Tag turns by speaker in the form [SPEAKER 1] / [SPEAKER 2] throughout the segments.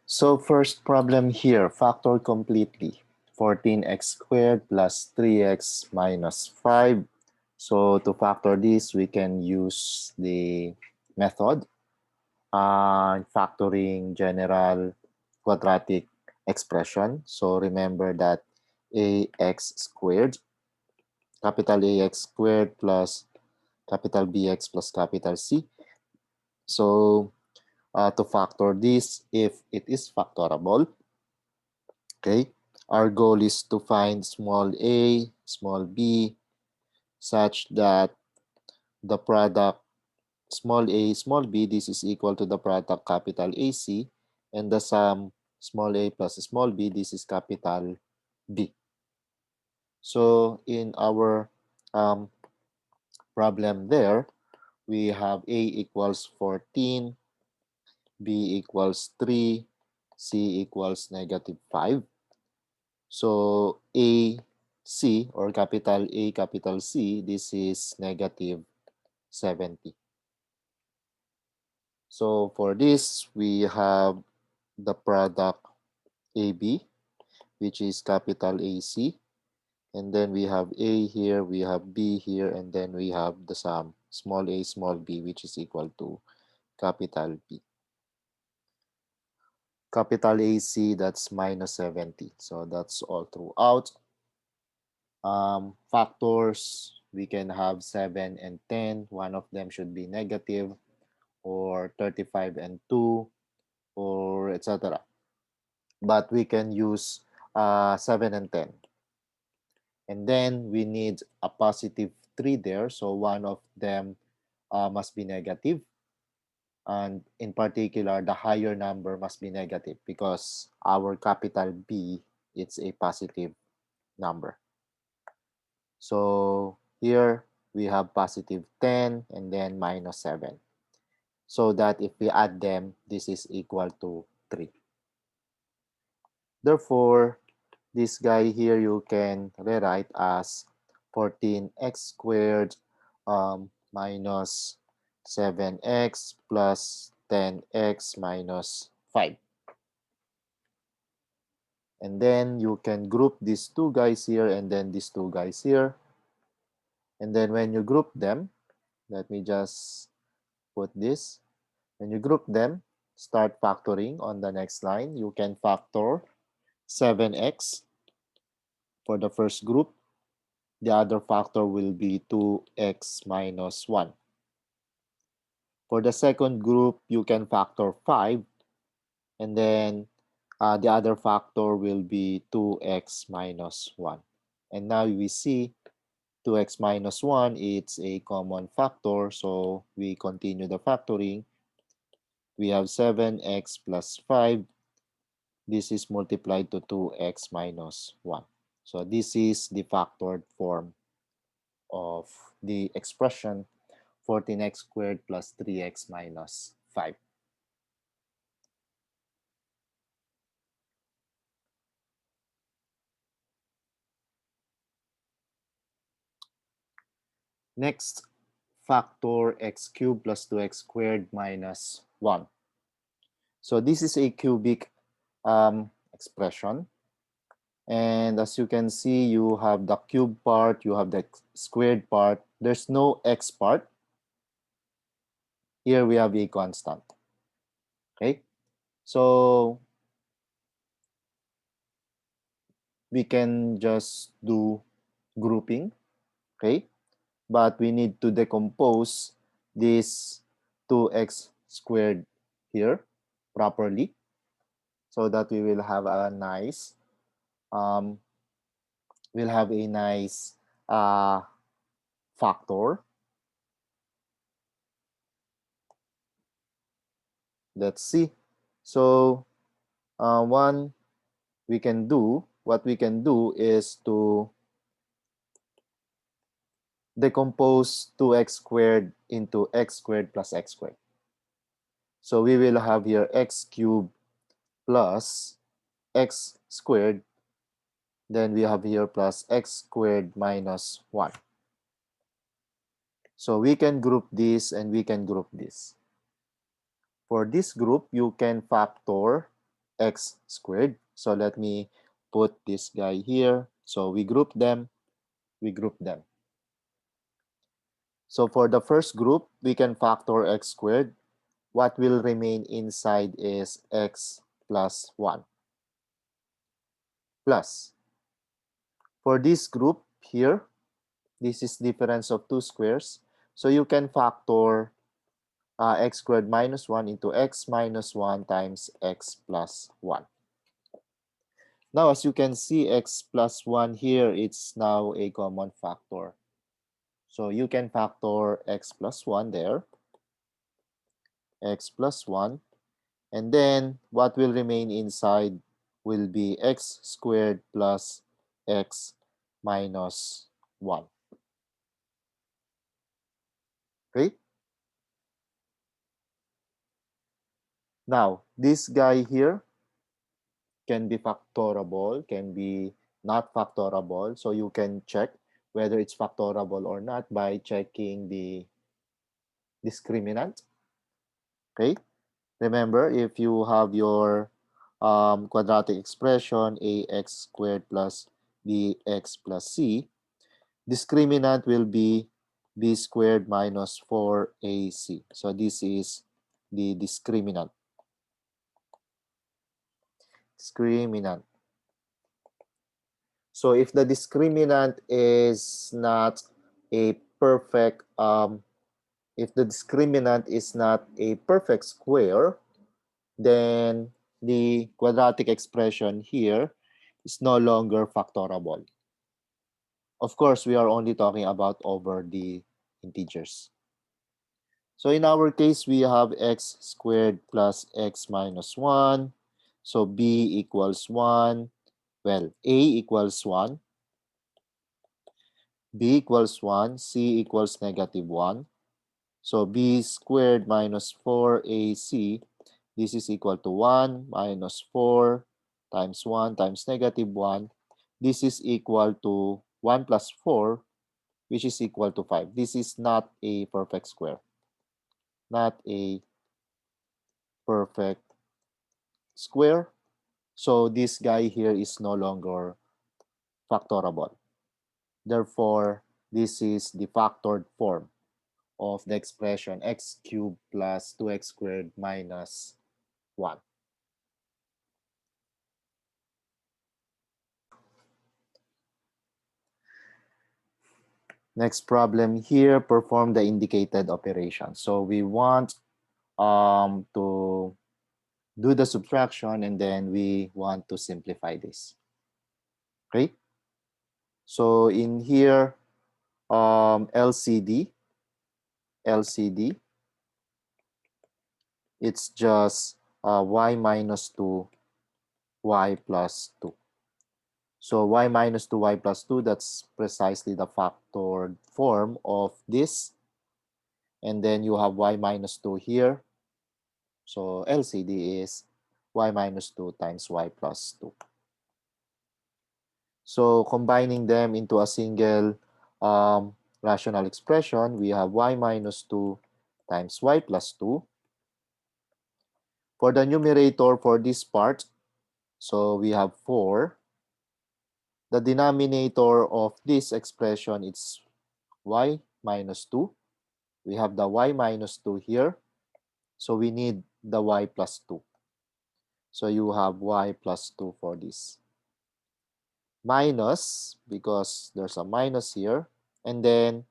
[SPEAKER 1] So first problem here, factor completely. 14x squared plus 3x minus 5. So to factor this, we can use the method, factoring general quadratic expression. So remember that ax squared, capital AX squared plus capital BX plus capital C. So to factor this, if it is factorable, okay, our goal is to find small a, small b, such that the product small a, small b, this is equal to the product capital AC, and the sum small a plus small b, this is capital B. So in our um, problem there, we have a equals 14, b equals 3, c equals negative 5. So AC or capital A, capital C, this is negative 70. So for this, we have the product AB, which is capital AC. And then we have A here, we have B here, and then we have the sum small a, small b, which is equal to capital B. Capital AC, that's minus 70. So that's all throughout. Factors, we can have 7 and 10. One of them should be negative, or 35 and 2, or etc. But we can use 7 and 10. And then we need a positive 3 there. So one of them must be negative. And in particular, the higher number must be negative because our capital B, it's a positive number. So here we have positive 10 and then minus 7. So that if we add them, this is equal to 3. Therefore, this guy here you can rewrite as 14x squared minus 7x plus 10x minus 5. And then you can group these two guys here and then these two guys here. And then when you group them, let me just put this. When you group them, start factoring on the next line. You can factor 7x for the first group. The other factor will be 2x minus 1. For the second group, you can factor 5. And then the other factor will be 2x minus 1. And now we see 2x minus 1, it's a common factor. So we continue the factoring. We have 7x plus 5. This is multiplied to 2x minus 1. So this is the factored form of the expression 14x squared plus 3x minus 5. Next, factor x cubed plus 2x squared minus 1. So this is a cubic expression. And as you can see, you have the cube part, you have the squared part. There's no x part. Here we have a constant. Okay, so we can just do grouping. Okay, but we need to decompose this 2x squared here properly so that we will have a nice factor. Let's see. So what we can do is to decompose 2x squared into x squared plus x squared. So we will have here x cubed plus x squared. Then we have here plus x squared minus 1. So we can group this and we can group this. For this group, you can factor x squared. So let me put this guy here. So we group them. So for the first group, we can factor x squared. What will remain inside is x plus 1 plus. For this group here, this is difference of two squares. So you can factor x squared minus 1 into x minus 1 times x plus 1. Now, as you can see, x plus 1 here, it's now a common factor. So you can factor x plus 1 there, x plus 1, and then what will remain inside will be x squared plus x minus 1. Okay? Now, this guy here can be factorable, can be not factorable. So you can check whether it's factorable or not by checking the discriminant. Okay? Remember, if you have your quadratic expression ax squared plus bx plus c, discriminant will be b squared minus 4ac. So this is the discriminant. So if the discriminant is not a perfect, if the discriminant is not a perfect square, then the quadratic expression here is no longer factorable. Of course, we are only talking about over the integers. So in our case, we have x squared plus x minus 1. So b equals 1. Well, a equals 1. B equals 1. C equals negative 1. So b squared minus 4ac, this is equal to 1 minus 4 times 1 times negative 1. This is equal to 1 plus 4, which is equal to 5. This is not a perfect square. Not a perfect square. So this guy here is no longer factorable. Therefore, this is the factored form of the expression x cubed plus 2x squared minus 1. Next problem here, perform the indicated operation. So we want to do the subtraction and then we want to simplify this. Okay? So in here, LCD, it's just y minus 2, y plus 2. So y minus 2, y plus 2, that's precisely the factored form of this. And then you have y minus 2 here. So LCD is y minus 2 times y plus 2. So combining them into a single rational expression, we have y minus 2 times y plus 2. For the numerator for this part, so we have 4. The denominator of this expression is y minus 2. We have the y minus 2 here. So we need the y plus 2. So you have y plus 2 for this. Minus, because there's a minus here. And then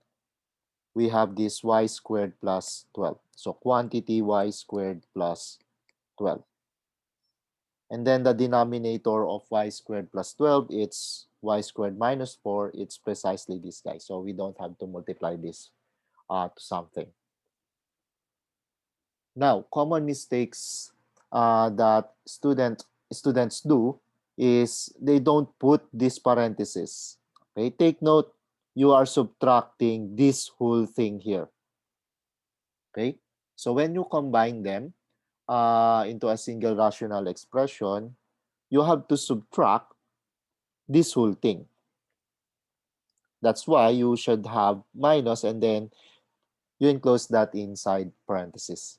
[SPEAKER 1] we have this y squared plus 12. So quantity y squared plus 12. And then the denominator of y squared plus 12, it's y squared minus 4. It's precisely this guy. So we don't have to multiply this to something. Now, common mistakes that students do is they don't put this parenthesis. Okay, take note, you are subtracting this whole thing here. Okay, so when you combine them into a single rational expression, you have to subtract this whole thing. That's why you should have minus and then you enclose that inside parenthesis.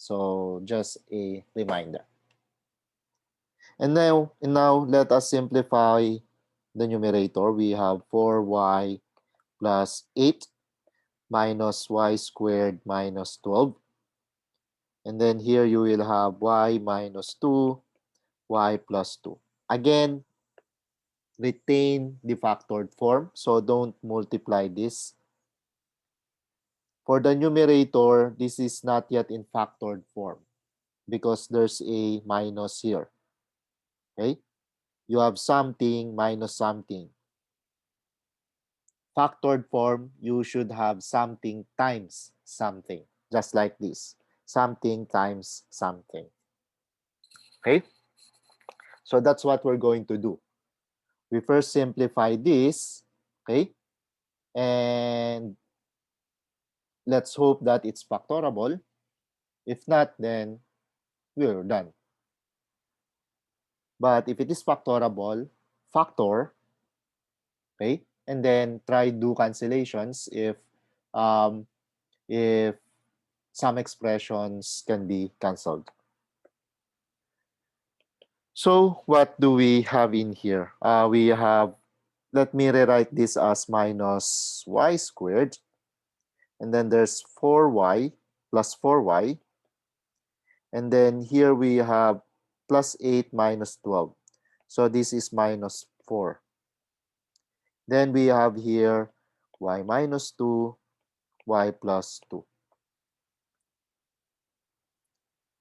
[SPEAKER 1] So just a reminder. And now let us simplify the numerator. We have 4y plus 8 minus y squared minus 12. And then here you will have y minus 2, y plus 2. Again, retain the factored form, so don't multiply this. For the numerator, this is not yet in factored form because there's a minus here. Okay? You have something minus something. Factored form, you should have something times something, just like this. Something times something. Okay? So that's what we're going to do. We first simplify this, okay? And let's hope that it's factorable. If not, then we're done. But if it is factorable, factor, okay? And then try do cancellations if some expressions can be cancelled. So what do we have in here? We have, let me rewrite this as minus y squared. And then there's 4y plus 4y. And then here we have plus 8 minus 12. So this is minus 4. Then we have here y minus 2, y plus 2.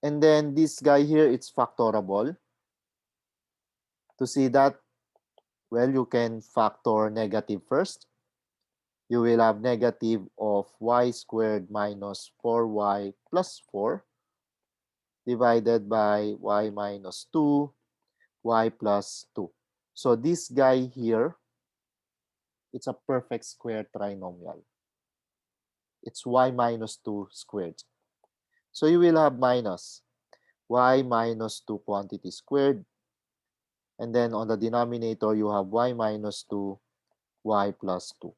[SPEAKER 1] And then this guy here, it's factorable. To see that, well, you can factor negative first. You will have negative of y squared minus 4y plus 4 divided by y minus 2, y plus 2. So this guy here, it's a perfect square trinomial. It's y minus 2 squared. So you will have minus y minus 2 quantity squared. And then on the denominator, you have y minus 2, y plus 2.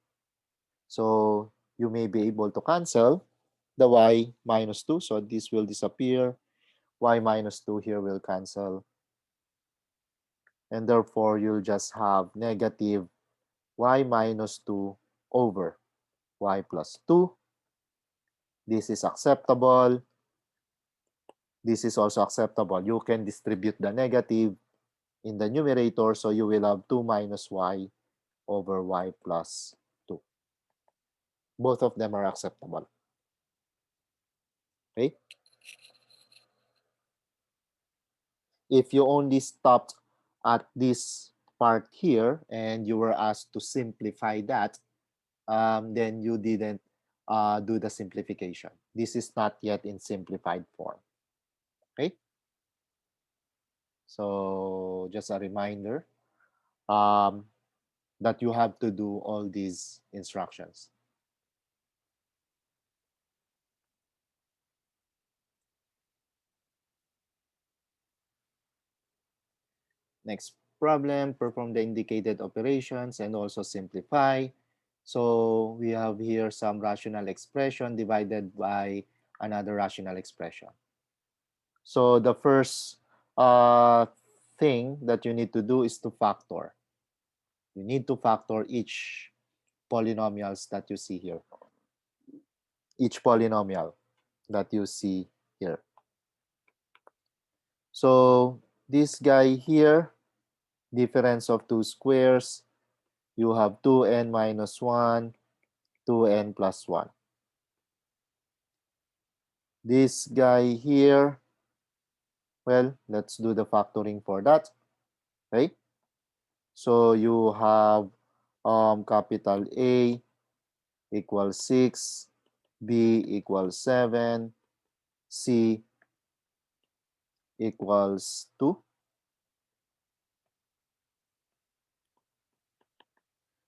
[SPEAKER 1] So you may be able to cancel the y minus 2. So this will disappear. Y minus 2 here will cancel. And therefore, you'll just have negative y minus 2 over y plus 2. This is acceptable. This is also acceptable. You can distribute the negative in the numerator, so you will have 2 minus y over y plus 2. Both of them are acceptable. Okay? If you only stopped at this part here and you were asked to simplify that, then you didn't do the simplification. This is not yet in simplified form. Okay? So just a reminder that you have to do all these instructions. Next problem, perform the indicated operations and also simplify. So we have here some rational expression divided by another rational expression. So the first thing that you need to do is to factor. You need to factor each polynomials that you see here. Each polynomial that you see here. So this guy here, difference of two squares, you have 2n minus 1, 2n plus 1. This guy here, well, let's do the factoring for that. Okay? So you have capital A equals 6, B equals 7, C equals 2.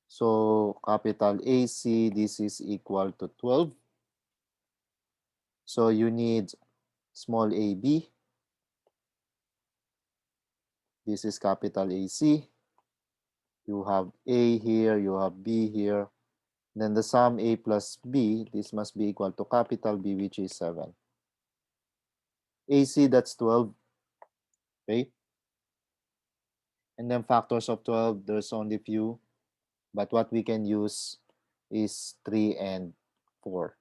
[SPEAKER 1] So capital AC, this is equal to 12. So you need small ab. This is capital AC. You have A here, you have B here. Then the sum A plus B, this must be equal to capital B, which is 7. AC, that's 12. Okay. And then factors of 12, there's only few. But what we can use is 3 and 4.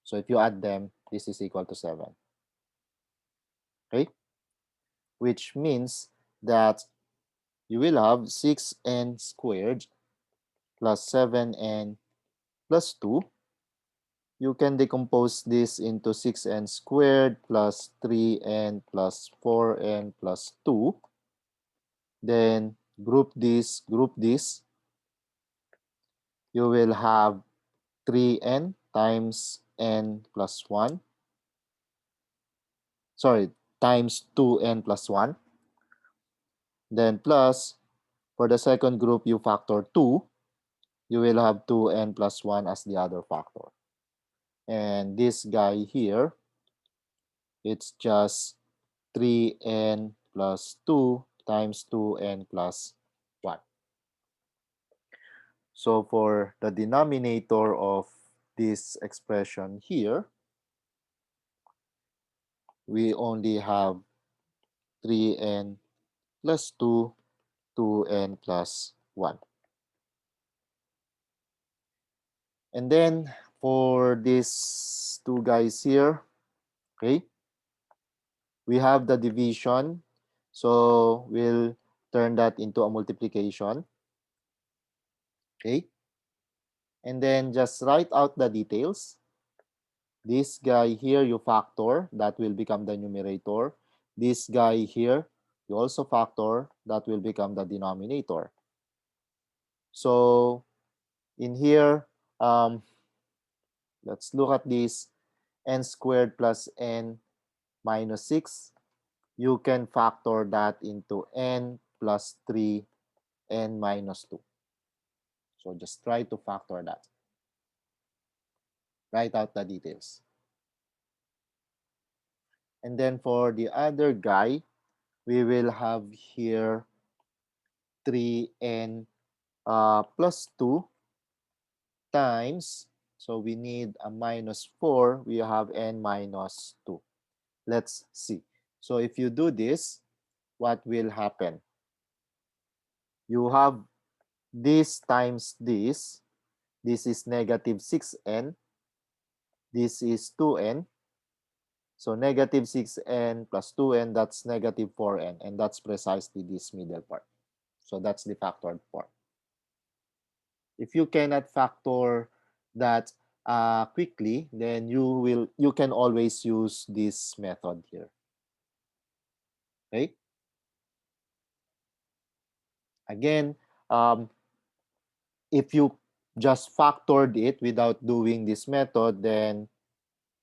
[SPEAKER 1] So if you add them, this is equal to 7. Okay? Which means that you will have 6n squared plus 7n plus 2. You can decompose this into 6n squared plus 3n plus 4n plus 2. Then group this, group this. You will have 3n times n plus 1. Sorry, times 2n plus 1. Then plus, for the second group, you factor 2. You will have 2n plus 1 as the other factor. And this guy here, it's just 3n plus 2 times 2n plus 1. So for the denominator of this expression here, we only have 3n plus 2, 2n plus 1. And then for these two guys here, okay, we have the division. So we'll turn that into a multiplication. Okay. And then just write out the details. This guy here, you factor, that will become the numerator. This guy here, you also factor, that will become the denominator. So in here, let's look at this. N squared plus n minus 6. You can factor that into n plus 3, n minus 2. So just try to factor that. Write out the details. And then for the other guy, we will have here 3n plus 2 times, so we need a minus 4, we have n minus 2. Let's see. So if you do this, what will happen? You have this times this. This is negative 6n. This is 2n. So negative 6n plus 2n, that's negative 4n. And that's precisely this middle part. So that's the factored form. If you cannot factor that quickly, then you can always use this method here. Okay. Again, if you just factored it without doing this method, then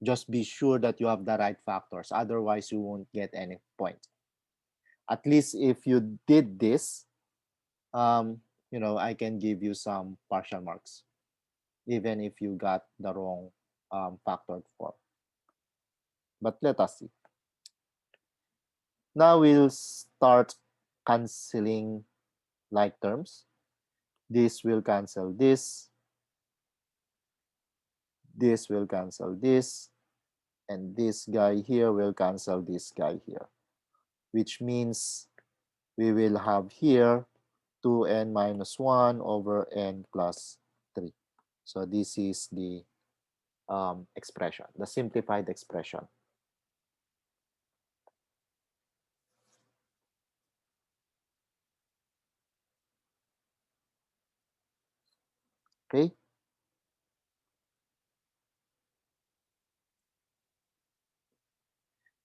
[SPEAKER 1] just be sure that you have the right factors. Otherwise, you won't get any point. At least if you did this, I can give you some partial marks, even if you got the wrong factored form. But let us see. Now we'll start canceling like terms. This will cancel this. This will cancel this. And this guy here will cancel this guy here. Which means we will have here 2n minus 1 over n plus 3. So this is the expression, the simplified expression. Okay.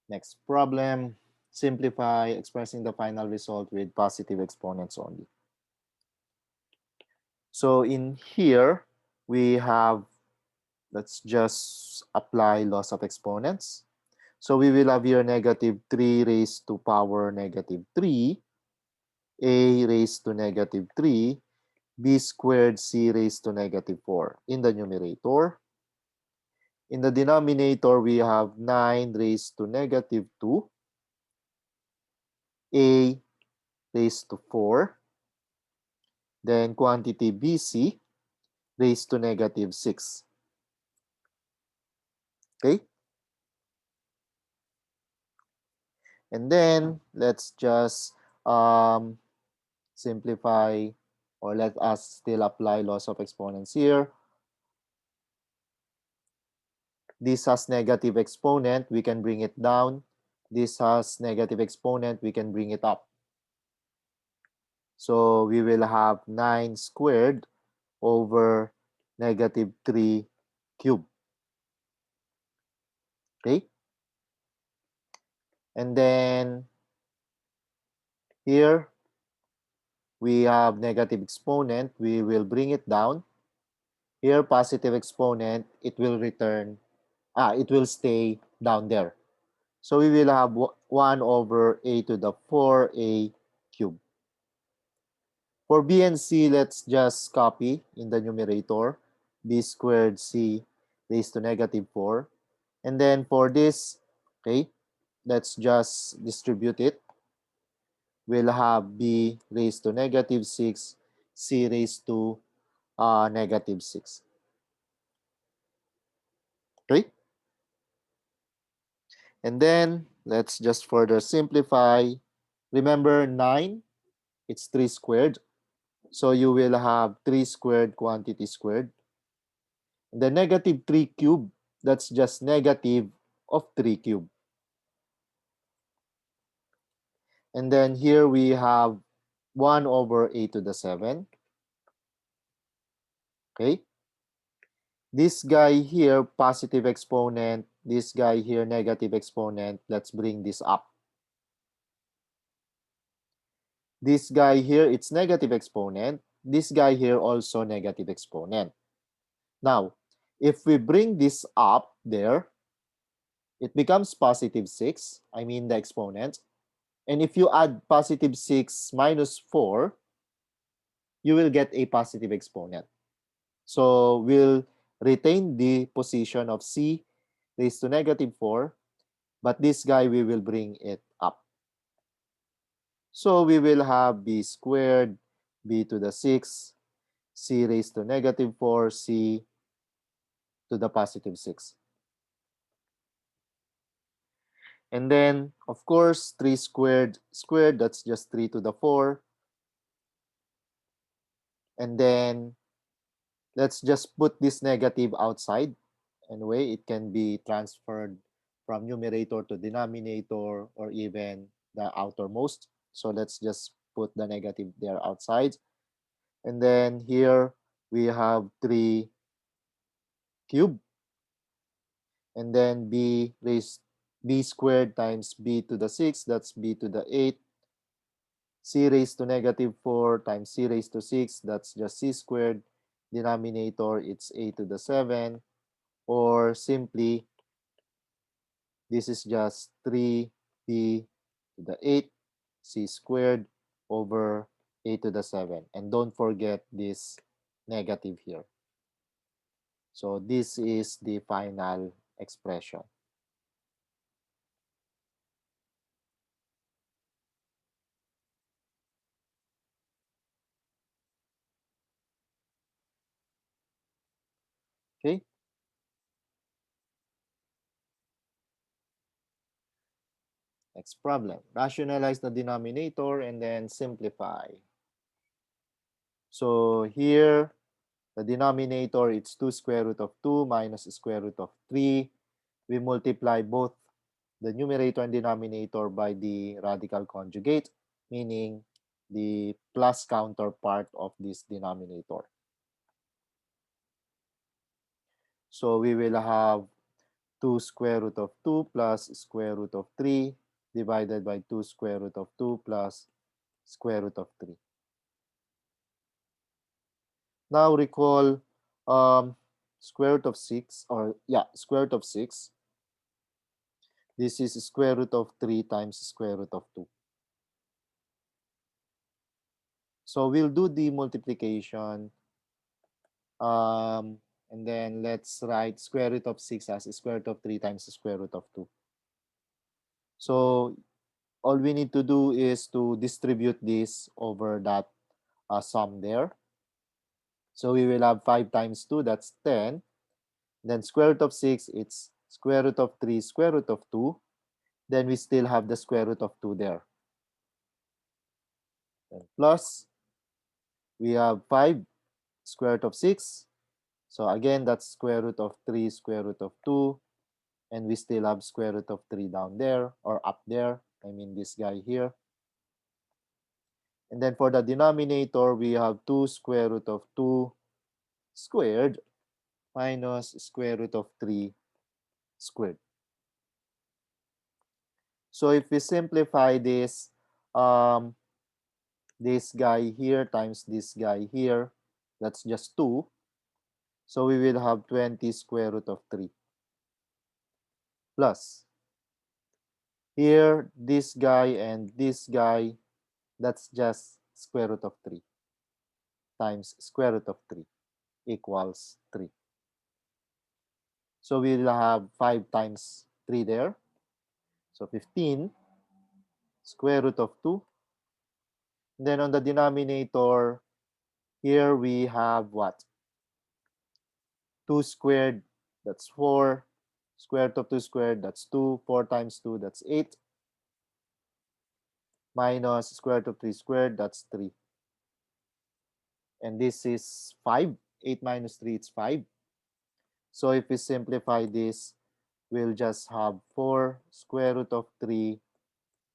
[SPEAKER 1] Next problem, simplify expressing the final result with positive exponents only. So in here, we have, let's just apply laws of exponents. So we will have here negative 3 raised to power negative 3, a raised to negative 3, b squared c raised to negative 4 in the numerator. In the denominator, we have 9 raised to negative 2, a raised to 4, then quantity bc raised to negative 6. Okay? And then let's just simplify, or let us still apply laws of exponents here. This has negative exponent, we can bring it down. This has negative exponent, we can bring it up. So we will have 9 squared over negative 3 cubed. Okay? And then here we have negative exponent, we will bring it down. Here positive exponent, it will return, it will stay down there. So we will have 1 over a to the 4a cubed. For b and c, let's just copy in the numerator, b squared c raised to negative 4. And then for this, okay, let's just distribute it. We'll have b raised to negative 6, c raised to negative 6. Okay? And then let's just further simplify. Remember 9, it's 3 squared. So you will have 3 squared quantity squared. The negative 3 cubed, that's just negative of 3 cubed. And then here we have 1 over a to the 7. Okay? This guy here, positive exponent. This guy here, negative exponent. Let's bring this up. This guy here, it's negative exponent. This guy here also negative exponent. Now, if we bring this up there, it becomes positive 6. I mean the exponent. And if you add positive 6 minus 4, you will get a positive exponent. So we'll retain the position of c raised to negative 4, but this guy we will bring it up. So we will have b squared, b to the 6, c raised to negative 4, c to the positive 6. And then, of course, 3 squared squared, that's just 3 to the 4. And then, let's just put this negative outside. Anyway, it can be transferred from numerator to denominator or even the outermost. So let's just put the negative there outside. And then here we have 3 cubed. And then b squared times b to the 6, that's b to the 8. C raised to negative 4 times c raised to 6, that's just c squared. Denominator, it's a to the 7. Or simply, this is just 3b to the 8, c squared over a to the 7. And don't forget this negative here. So this is the final expression. Okay? Next problem. Rationalize the denominator and then simplify. So here, the denominator, it's 2 square root of 2 minus square root of 3. We multiply both the numerator and denominator by the radical conjugate, meaning the plus counterpart of this denominator. So we will have 2 square root of 2 plus square root of 3 divided by 2 square root of 2 plus square root of 3. Now recall square root of 6, or square root of 6. This is square root of 3 times square root of 2. So we'll do the multiplication, and then let's write square root of 6 as square root of 3 times square root of 2. So all we need to do is to distribute this over that sum there. So we will have 5 times 2, that's 10. Then square root of 6, it's square root of 3 square root of 2. Then we still have the square root of 2 there. And plus, we have 5 square root of 6. So again, that's square root of 3 square root of 2. And we still have square root of 3 down there, or up there. I mean this guy here. And then for the denominator, we have 2 square root of 2 squared minus square root of 3 squared. So if we simplify this, this guy here times this guy here, that's just 2. So we will have 20 square root of 3 plus here, this guy and this guy, that's just square root of 3 times square root of 3 equals 3. So we'll have 5 times 3 there. So 15 square root of 2. Then on the denominator, here we have what? 2 squared, that's 4. Square root of 2 squared, that's 2. 4 times 2, that's 8. Minus square root of 3 squared, that's 3. And this is 5. 8 minus 3, it's 5. So if we simplify this, we'll just have 4 square root of 3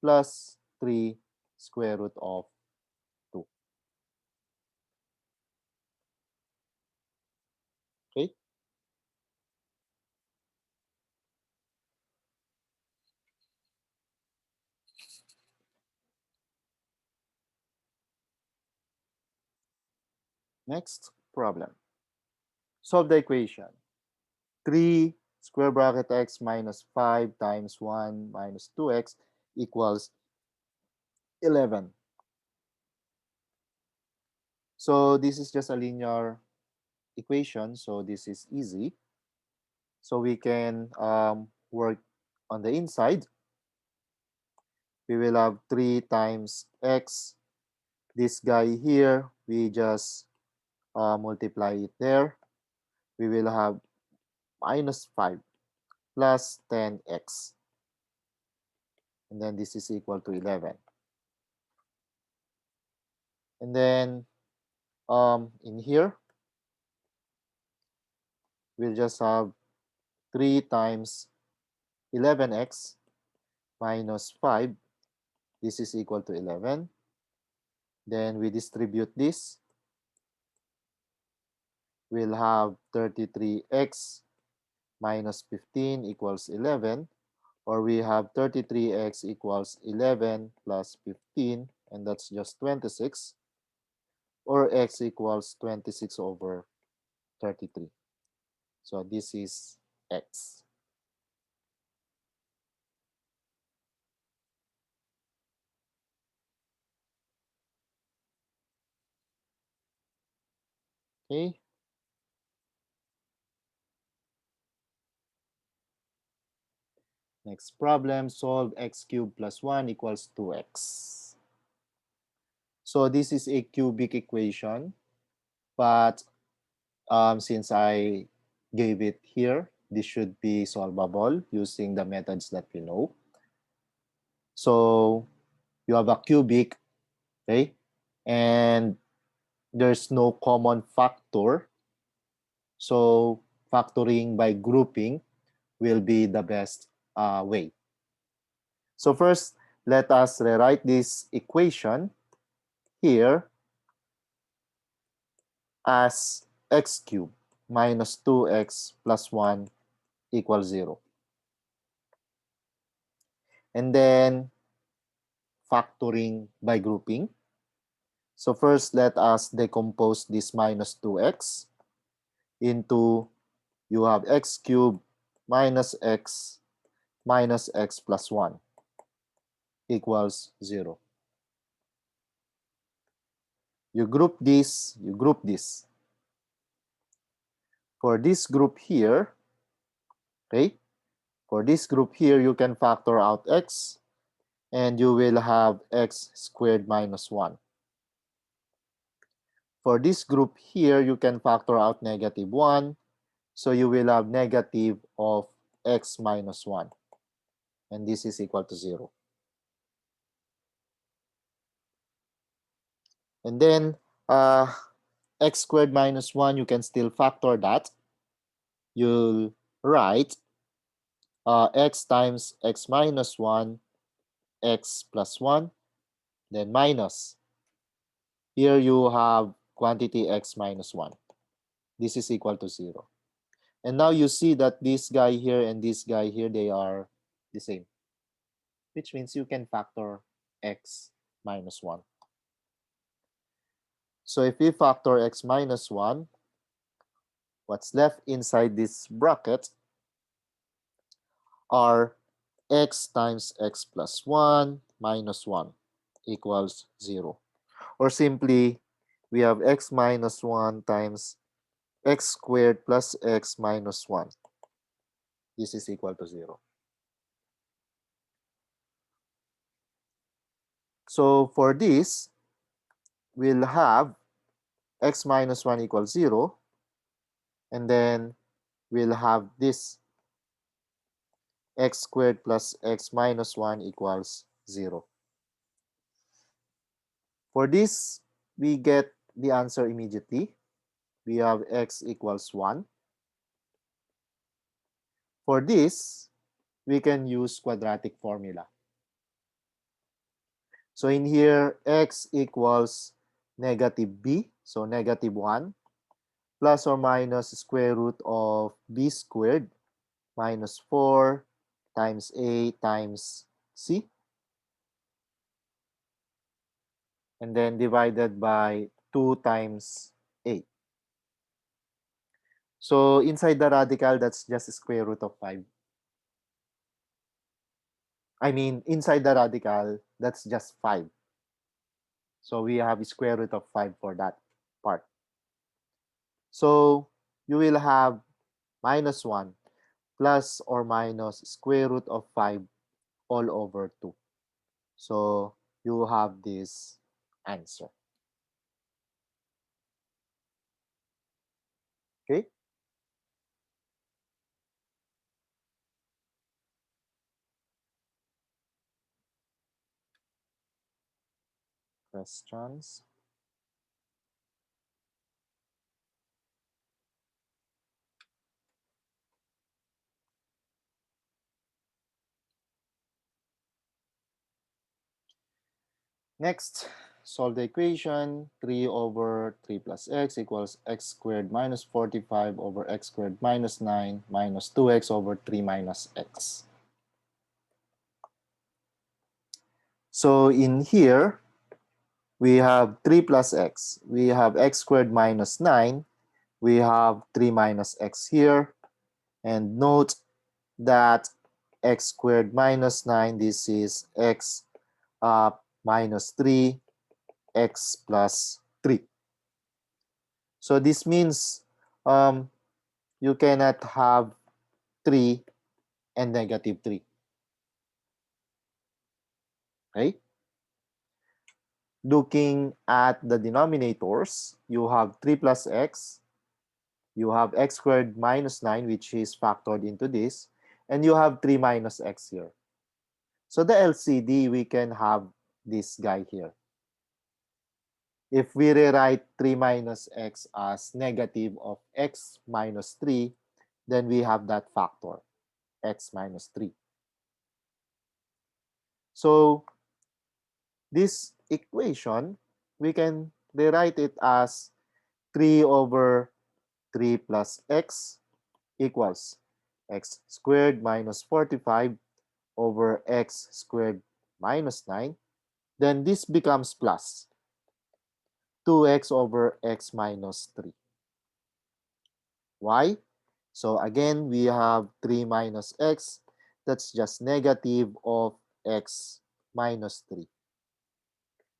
[SPEAKER 1] plus 3 square root of 2. Okay? Next problem. Solve the equation. 3 square bracket x minus 5 times 1 minus 2x equals 11. So this is just a linear equation, so this is easy. So we can work on the inside. We will have 3 times x. This guy here, we just multiply it there. We will have minus 5 plus 10x. And then this is equal to 11. And then in here, we'll just have 3 times 11x minus 5. This is equal to 11. Then we distribute this. We'll have 33x minus 15 equals 11. Or we have 33x equals 11 plus 15, and that's just 26. Or x equals 26 over 33. So this is x. Okay. Next problem, solve x cubed plus 1 equals 2x. So this is a cubic equation, but since I gave it here, this should be solvable using the methods that we know. So you have a cubic, okay, and there's no common factor. So factoring by grouping will be the best way. So first, let us rewrite this equation here as x cubed minus 2x plus 1 equals 0. And then factoring by grouping. So first, let us decompose this minus 2x into, you have x cubed minus x plus 1 equals 0. You group this, you group this. For this group here, okay, for this group here, you can factor out x, and you will have x squared minus 1. For this group here, you can factor out negative 1, so you will have negative of x minus 1. and this is equal to 0. And then x squared minus 1, you can still factor that. You'll write x times x minus 1, x plus 1, then minus. Here you have quantity x minus 1. This is equal to 0. And now you see that this guy here and this guy here, they are the same, which means you can factor x minus 1. So if we factor x minus 1, what's left inside this bracket are x times x plus 1 minus 1 equals 0. Or simply, we have x minus 1 times x squared plus x minus 1. This is equal to 0. So for this, we'll have x minus 1 equals 0. And then we'll have this x squared plus x minus 1 equals 0. For this, we get the answer immediately. We have x equals 1. For this, we can use quadratic formula. So in here, x equals negative b, so negative 1, plus or minus square root of b squared minus 4 times a times c, and then divided by 2 times a. So inside the radical, that's just square root of 5. I mean, inside the radical, that's just 5. So we have square root of 5 for that part. So you will have minus 1 plus or minus square root of 5 all over 2. So you have this answer. Okay? Questions? Next, solve the equation. 3 over 3 plus x equals x squared minus 45 over x squared minus 9 minus 2x over 3 minus x. So in here, we have 3 plus x. We have x squared minus 9. We have 3 minus x here. And note that x squared minus 9, this is x minus 3, x plus 3. So this means you cannot have 3 and negative 3. Okay? Looking at the denominators, you have 3 plus x, you have x squared minus 9, which is factored into this, and you have 3 minus x here. So the LCD, we can have this guy here. If we rewrite 3 minus x as negative of x minus 3, then we have that factor, x minus 3. So this equation, we can rewrite it as 3 over 3 plus x equals x squared minus 45 over x squared minus 9. Then this becomes plus 2x over x minus 3. Why? So again, we have 3 minus x. That's just negative of x minus 3.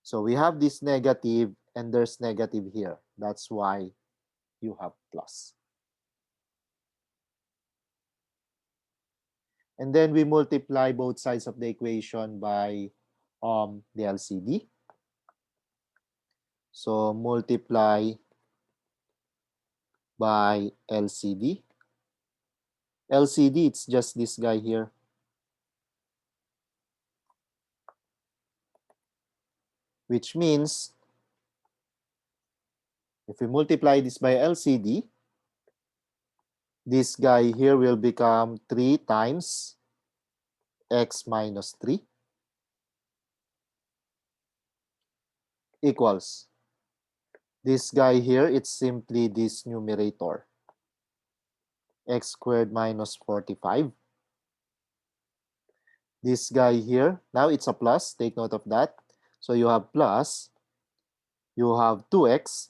[SPEAKER 1] So we have this negative and there's negative here. That's why you have plus. And then we multiply both sides of the equation by the LCD. So multiply by LCD. LCD, it's just this guy here. which means if we multiply this by LCD, this guy here will become 3 times x minus 3 equals this guy here, it's simply this numerator, x squared minus 45. This guy here, now it's a plus, take note of that. So you have plus, you have 2x,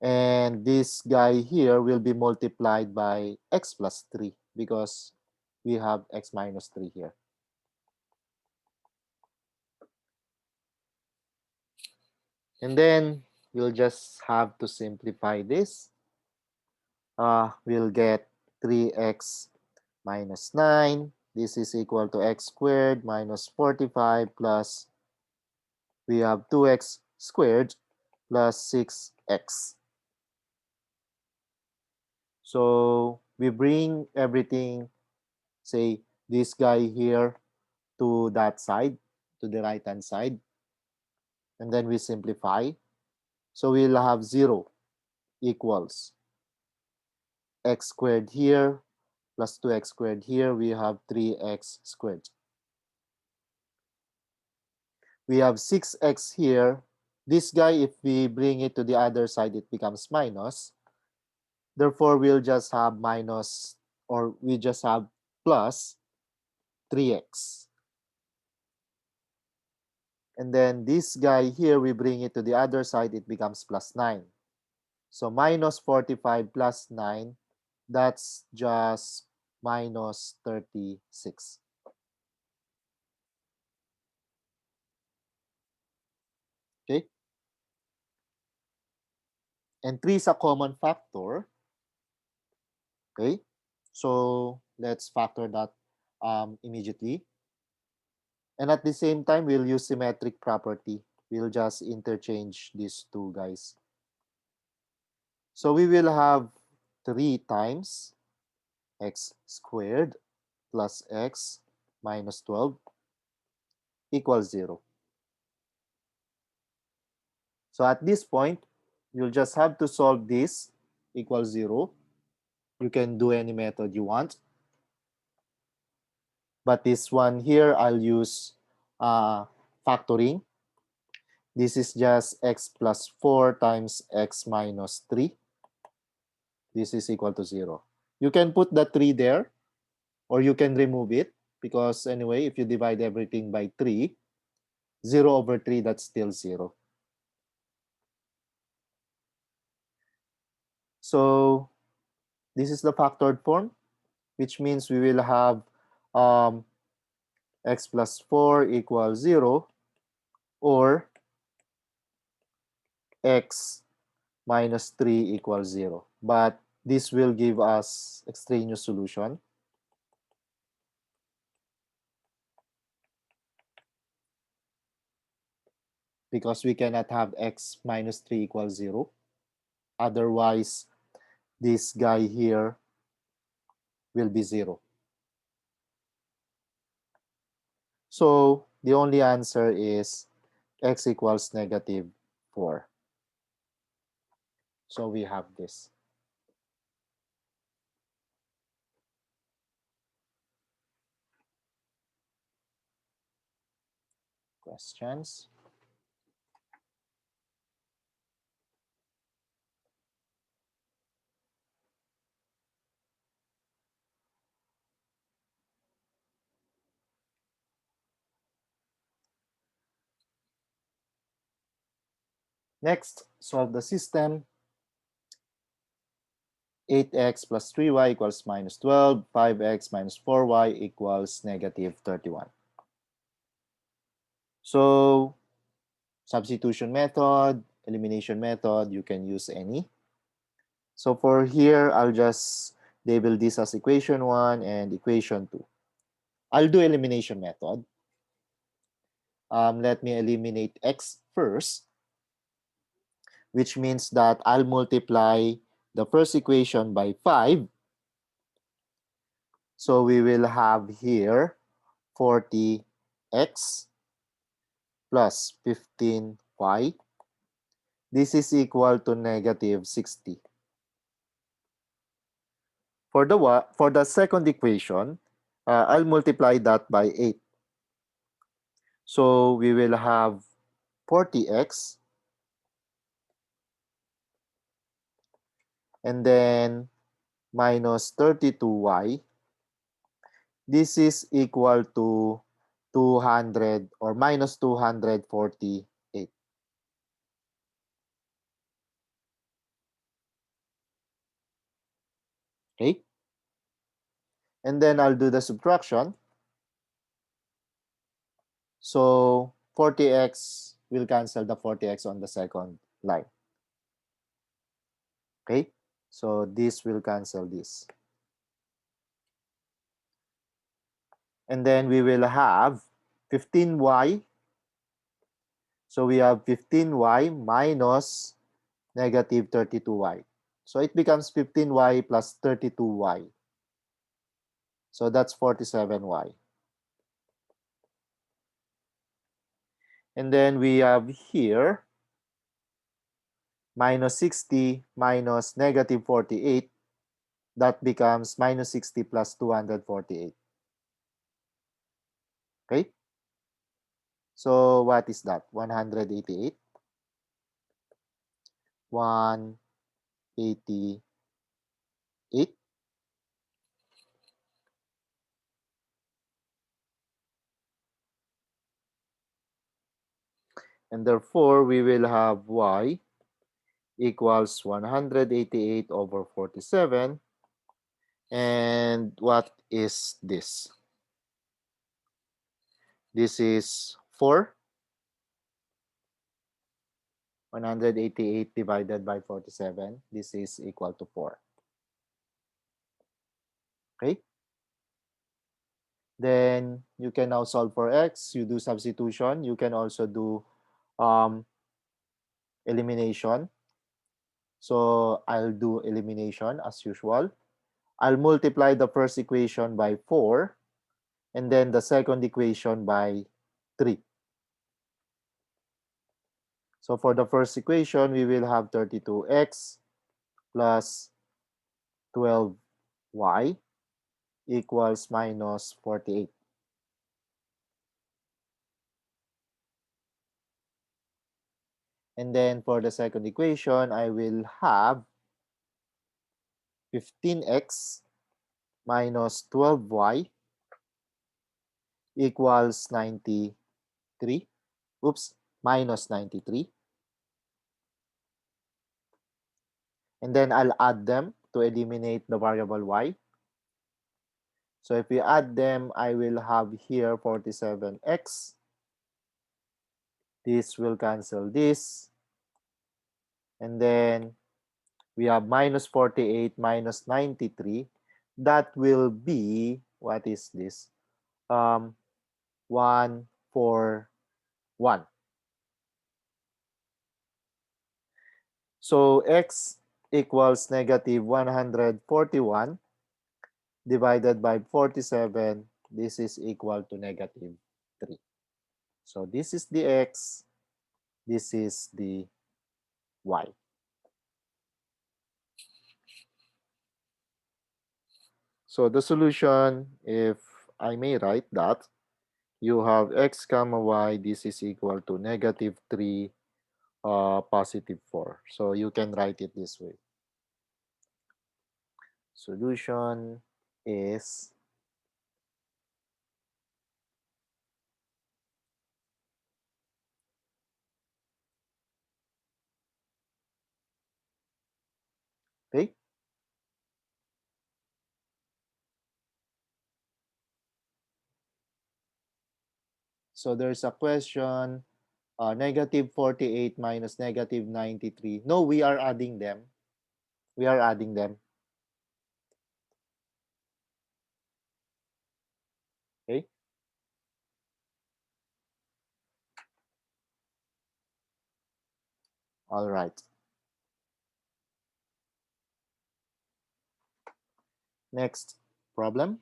[SPEAKER 1] and this guy here will be multiplied by x plus 3 because we have x minus 3 here. And then we'll just have to simplify this. We'll get 3x minus 9. This is equal to x squared minus 45 plus we have 2x squared plus 6x. So we bring everything, say this guy here to that side, to the right hand side, and then we simplify. So we'll have 0 equals x squared here plus 2x squared here, we have 3x squared. We have 6x here. This guy, if we bring it to the other side, it becomes minus. Therefore, we'll just have minus, or we just have plus 3x. And then this guy here, we bring it to the other side, it becomes plus 9. So minus 45 plus 9, that's just minus 36. Okay? And 3 is a common factor. Okay? So let's factor that immediately. And at the same time, we'll use symmetric property. We'll just interchange these two guys. So we will have 3 times x squared plus x minus 12 equals 0. So at this point, you'll just have to solve this equals 0. You can do any method you want. But this one here, I'll use factoring. This is just x plus 4 times x minus 3. This is equal to 0. You can put the 3 there, or you can remove it, because anyway, if you divide everything by 3, 0 over 3, that's still 0. So this is the factored form, which means we will have x plus 4 equals 0, or x minus 3 equals 0. But this will give us extraneous solution. Because we cannot have x minus 3 equals 0. Otherwise, this guy here will be 0. So the only answer is x equals negative 4. So we have this. Questions? Next, solve the system. 8x plus 3y equals minus 12. 5x minus 4y equals negative 31. So substitution method, elimination method, you can use any. So for here, I'll just label this as equation 1 and equation 2. I'll do elimination method. Let me eliminate x first, which means that I'll multiply the first equation by 5. So we will have here 40x plus 15y. This is equal to negative 60. For the second equation, I'll multiply that by 8. So we will have 40x and then minus 32y. This is equal to 200 or minus 248. Okay? And then I'll do the subtraction. So 40x will cancel the 40x on the second line. Okay? So this will cancel this. And then we will have 15y. So we have 15y minus negative 32y. So it becomes 15y plus 32y. So that's 47y. And then we have here minus 60 minus negative 48. That becomes minus 60 plus 248. Okay? So what is that? 188. 188. And therefore, we will have y equals 188 over 47. And what is this? This is 4. 188 divided by 47. This is equal to 4. Okay? Then you can now solve for x. You do substitution. You can also do elimination. So I'll do elimination as usual. I'll multiply the first equation by 4 and then the second equation by 3. So for the first equation, we will have 32x plus 12y equals minus 48. And then for the second equation, I will have 15x minus 12y equals 93. Oops, minus 93. And then I'll add them to eliminate the variable y. So if we add them, I will have here 47x. This will cancel this. And then we have minus 48 minus 93. That will be, what is this? 1, 4, 1. So x equals negative 141 divided by 47. This is equal to negative 3. So this is the x. This is the y. So the solution, if I may write that, you have x comma y. This is equal to negative 3, positive 4. So you can write it this way. Solution is okay. So there's a question, negative 48 minus negative 93. No, we are adding them. We are adding them. Okay. All right. Next problem.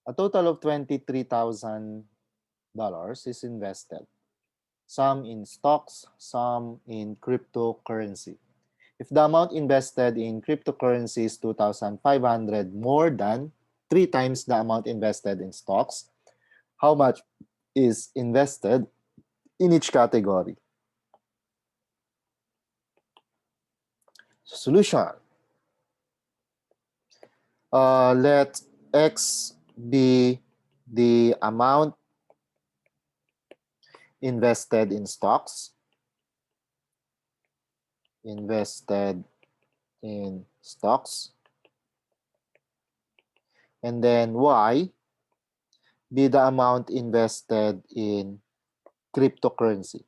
[SPEAKER 1] A total of 23,000 dollars is invested. Some in stocks, some in cryptocurrency. If the amount invested in cryptocurrency is 2,500 more than 3 times the amount invested in stocks, how much is invested in each category? Solution. Let X be the amount invested in stocks, invested in stocks, and then Y be the amount invested in cryptocurrency.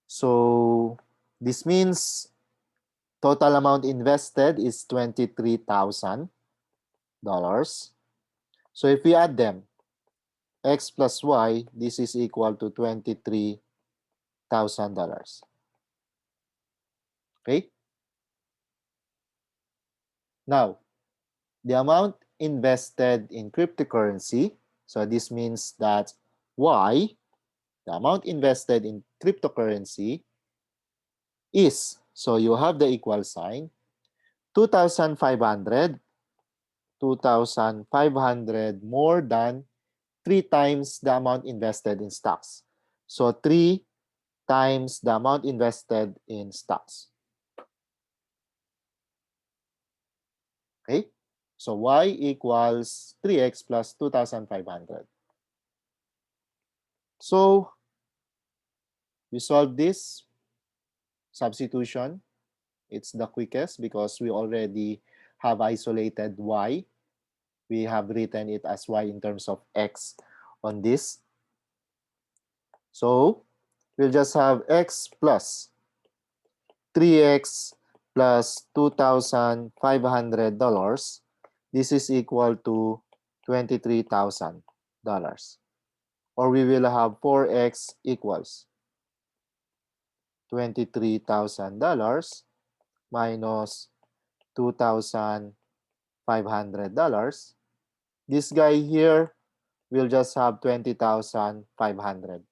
[SPEAKER 1] So this means total amount invested is $23,000. So if we add them, X plus Y, this is equal to $23,000. Okay? Now, the amount invested in cryptocurrency, so this means that Y, the amount invested in cryptocurrency is, so you have the equal sign, 2,500, 2,500 more than 3 times the amount invested in stocks. So 3 times the amount invested in stocks. Okay? So Y equals 3x plus 2,500. So we solve this substitution. It's the quickest because we already have isolated Y. We have written it as Y in terms of X on this. So we'll just have X plus 3x plus $2,500. This is equal to $23,000. Or we will have 4x equals $23,000 minus $2,500. This guy here will just have 20,500,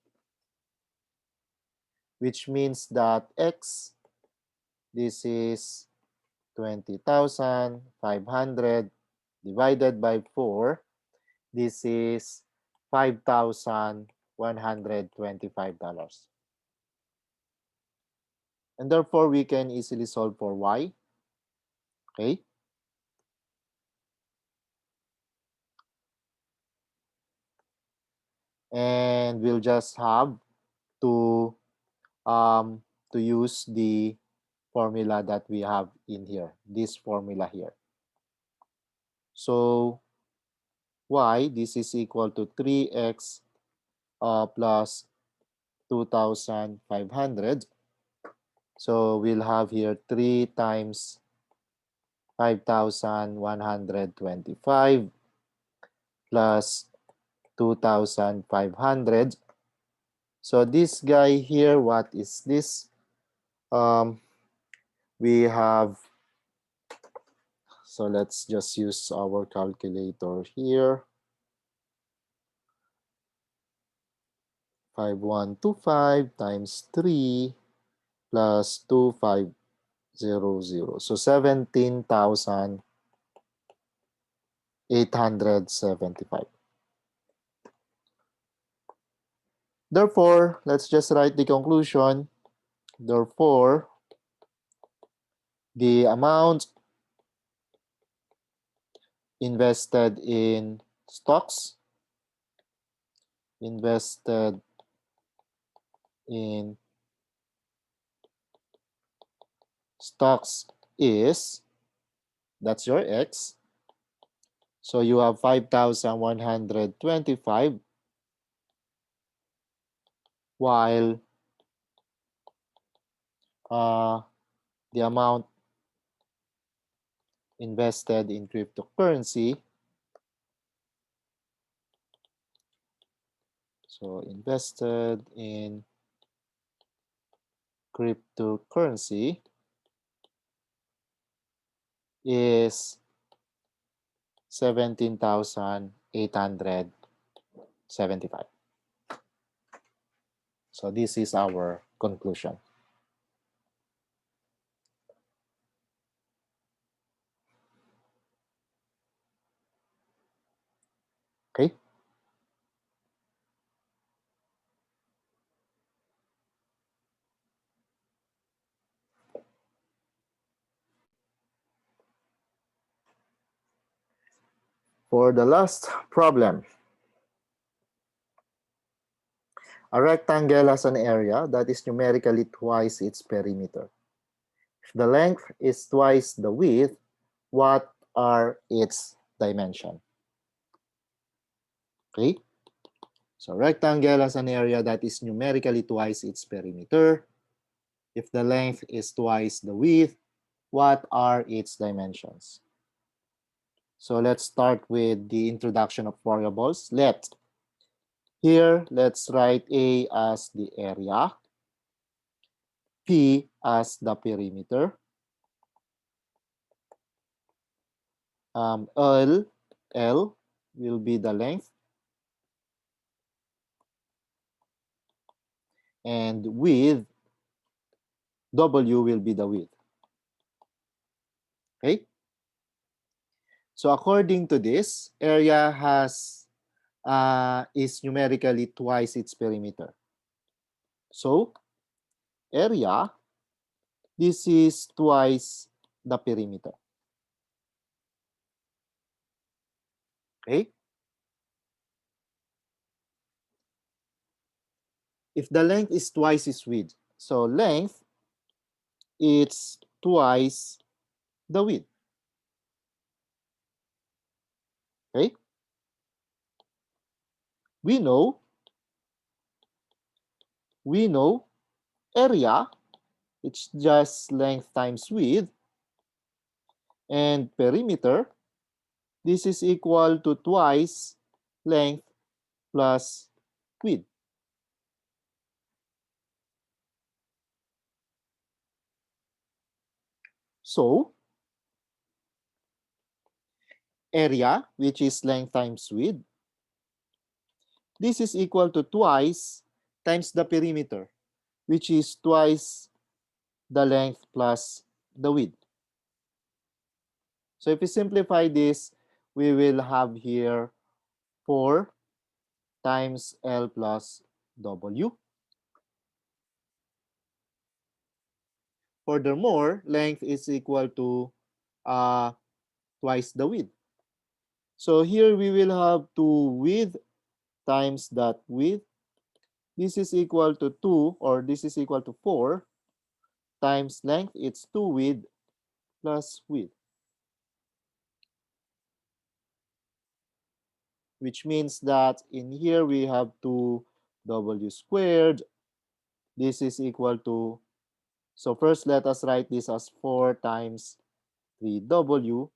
[SPEAKER 1] which means that x, this is 20,500 divided by 4. This is $5,125. And therefore, we can easily solve for y. Okay? And we'll just have to use the formula that we have in here, this formula here. So y, this is equal to 3x plus 2,500. So we'll have here 3 times 5,125 plus 2,500. So this guy here, what is this? We have, so let's just use our calculator here. 5125 times 3 plus 2500. So 17,875. Therefore, let's just write the conclusion. Therefore, the amount invested in stocks, invested in stocks is, that's your X. So you have 5,125, while the amount invested in cryptocurrency So invested in cryptocurrency is 17,875. So this is our conclusion. Okay. For the last problem, a rectangle has an area that is numerically twice its perimeter. If the length is twice the width, what are its dimensions? Okay, so rectangle has an area that is numerically twice its perimeter. If the length is twice the width, what are its dimensions? So let's start with the introduction of variables. Let's write A as the area, P as the perimeter, L will be the length, and width, W will be the width. Okay? So according to this, area is numerically twice its perimeter. So area, this is twice the perimeter. Okay? If the length is twice its width, so length, it's twice the width. Okay? We know area, it's just length times width, and perimeter, this is equal to twice length plus width. So area, which is length times width, this is equal to twice times the perimeter, which is twice the length plus the width. So if we simplify this, we will have here 4 times L plus W. Furthermore, length is equal to twice the width. So here we will have 2 width times that width. This is equal to 2, or this is equal to 4 times length. It's 2 width plus width, which means that in here we have 2W squared. This is equal to, so first let us write this as 4 times 3W.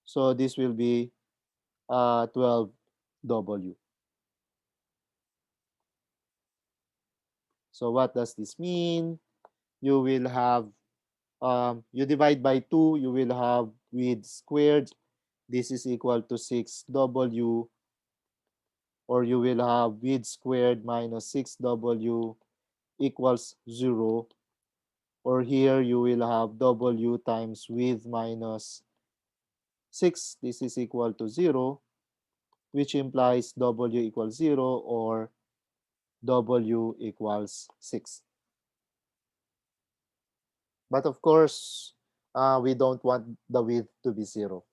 [SPEAKER 1] So this will be 12W. So what does this mean? You will have, you divide by 2, you will have width squared. This is equal to 6W, or you will have width squared minus 6W equals 0. Or here you will have W times width minus 6. This is equal to 0, which implies W equals 0, or W equals 6. But of course, we don't want the width to be 0.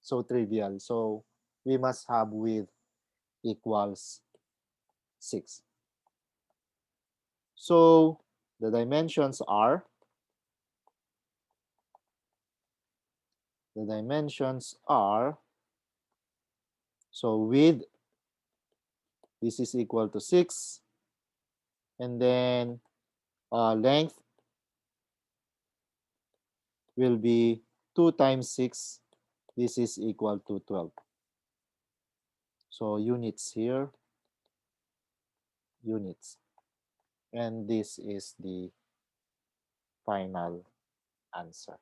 [SPEAKER 1] So trivial. So we must have width equals 6. So the dimensions are, so width, this is equal to 6. And then length will be 2 times 6. This is equal to 12. So units here. units. And this is the final answer.